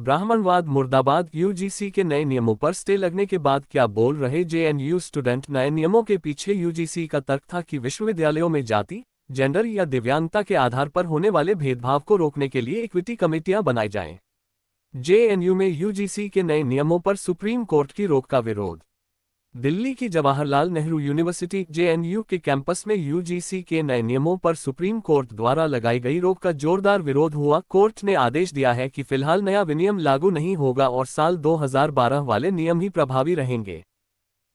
ब्राह्मणवाद मुर्दाबाद। यूजीसी के नए नियमों पर स्टे लगने के बाद क्या बोल रहे जेएनयू स्टूडेंट। नए नियमों के पीछे यूजीसी का तर्क था कि विश्वविद्यालयों में जाति, जेंडर या दिव्यांगता के आधार पर होने वाले भेदभाव को रोकने के लिए इक्विटी कमेटियां बनाई जाएं। जेएनयू में यूजीसी के नए नियमों पर सुप्रीम कोर्ट की रोक का विरोध। दिल्ली की जवाहरलाल नेहरू यूनिवर्सिटी जेएनयू के कैंपस में यूजीसी के नए नियमों पर सुप्रीम कोर्ट द्वारा लगाई गई रोक का जोरदार विरोध हुआ। कोर्ट ने आदेश दिया है कि फिलहाल नया विनियम लागू नहीं होगा और साल 2012 वाले नियम ही प्रभावी रहेंगे।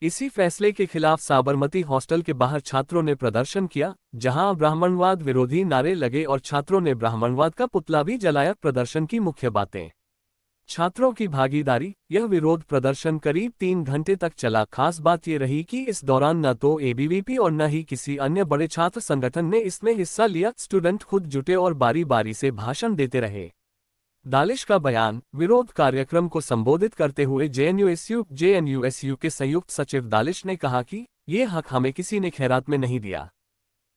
इसी फैसले के खिलाफ साबरमती हॉस्टल के बाहर छात्रों ने प्रदर्शन किया, जहां ब्राह्मणवाद विरोधी नारे लगे और छात्रों ने ब्राह्मणवाद का पुतला भी जलाया। प्रदर्शन की मुख्य बातें। छात्रों की भागीदारी। यह विरोध प्रदर्शन करीब 3 घंटे तक चला। खास बात ये रही कि इस दौरान न तो एबीवीपी और न ही किसी अन्य बड़े छात्र संगठन ने इसमें हिस्सा लिया। स्टूडेंट खुद जुटे और बारी बारी से भाषण देते रहे। दालिश का बयान। विरोध कार्यक्रम को संबोधित करते हुए जेएनयूएसयू के संयुक्त सचिव दालिश ने कहा कि ये हक हमें किसी ने खैरात में नहीं दिया।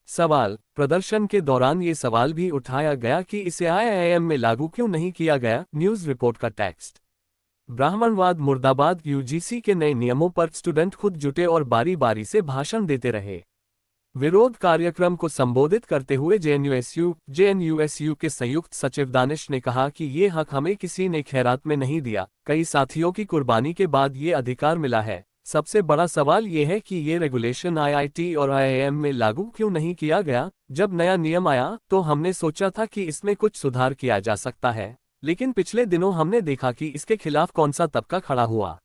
सवाल। प्रदर्शन के दौरान ये सवाल भी उठाया गया कि इसे आईआईएम में लागू क्यों नहीं किया गया। न्यूज़ रिपोर्ट का टेक्स्ट। ब्राह्मणवाद मुर्दाबाद। यूजीसी के नए नियमों पर स्टूडेंट खुद जुटे और बारी बारी से भाषण देते रहे। विरोध कार्यक्रम को संबोधित करते हुए जेएनयूएसयू के संयुक्त सचिव दानिश ने कहा कि ये हक हमें किसी ने खैरात में नहीं दिया। कई साथियों की कुर्बानी के बाद ये अधिकार मिला है। सबसे बड़ा सवाल ये है कि ये रेगुलेशन आईआईटी और आईआईएम में लागू क्यों नहीं किया गया। जब नया नियम आया तो हमने सोचा था कि इसमें कुछ सुधार किया जा सकता है, लेकिन पिछले दिनों हमने देखा कि इसके खिलाफ कौन सा तबका खड़ा हुआ।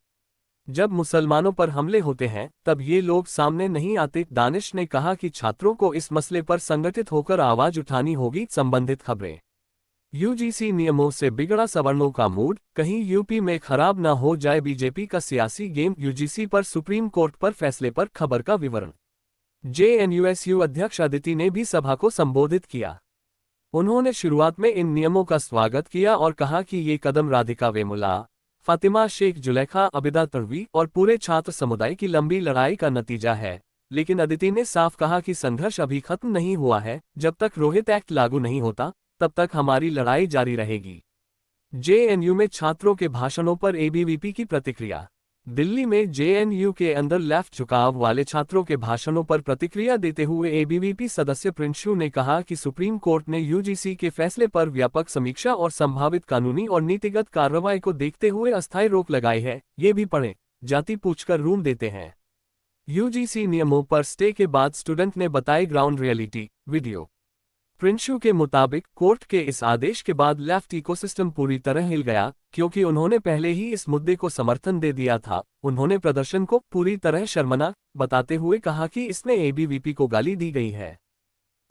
जब मुसलमानों पर हमले होते हैं तब ये लोग सामने नहीं आते। दानिश ने कहा कि छात्रों को इस मसले पर संगठित होकर आवाज उठानी होगी। संबंधित खबरें। यूजीसी नियमों से बिगड़ा सवर्णों का मूड, कहीं यूपी में खराब न हो जाए बीजेपी का सियासी गेम। यूजीसी पर सुप्रीम कोर्ट पर फैसले पर खबर का विवरण। जेएनयूएसयू अध्यक्ष अदिति ने भी सभा को संबोधित किया। उन्होंने शुरुआत में इन नियमों का स्वागत किया और कहा कि ये कदम राधिका वेमुला, फातिमा शेख, जुलेखा, अबिदा तड़वी और पूरे छात्र समुदाय की लंबी लड़ाई का नतीजा है। लेकिन अदिति ने साफ कहा कि संघर्ष अभी खत्म नहीं हुआ है। जब तक रोहित एक्ट लागू नहीं होता तब तक हमारी लड़ाई जारी रहेगी। जेएनयू में छात्रों के भाषणों पर एबीवीपी की प्रतिक्रिया। दिल्ली में जेएनयू के अंदर लेफ्ट झुकाव वाले छात्रों के भाषणों पर प्रतिक्रिया देते हुए एबीवीपी सदस्य प्रिंशु ने कहा कि सुप्रीम कोर्ट ने यूजीसी के फैसले पर व्यापक समीक्षा और संभावित कानूनी और नीतिगत कार्रवाई को देखते हुए अस्थायी रोक लगाई है। ये भी पढ़ें। जाति पूछकर रूम देते हैं। यूजीसी नियमों पर स्टे के बाद स्टूडेंट ने बताई ग्राउंड रियलिटी। वीडियो। प्रिंशु के मुताबिक कोर्ट के इस आदेश के बाद लेफ्ट इकोसिस्टम पूरी तरह हिल गया, क्योंकि उन्होंने पहले ही इस मुद्दे को समर्थन दे दिया था। उन्होंने प्रदर्शन को पूरी तरह शर्मनाक बताते हुए कहा कि इसमें एबीवीपी को गाली दी गई है।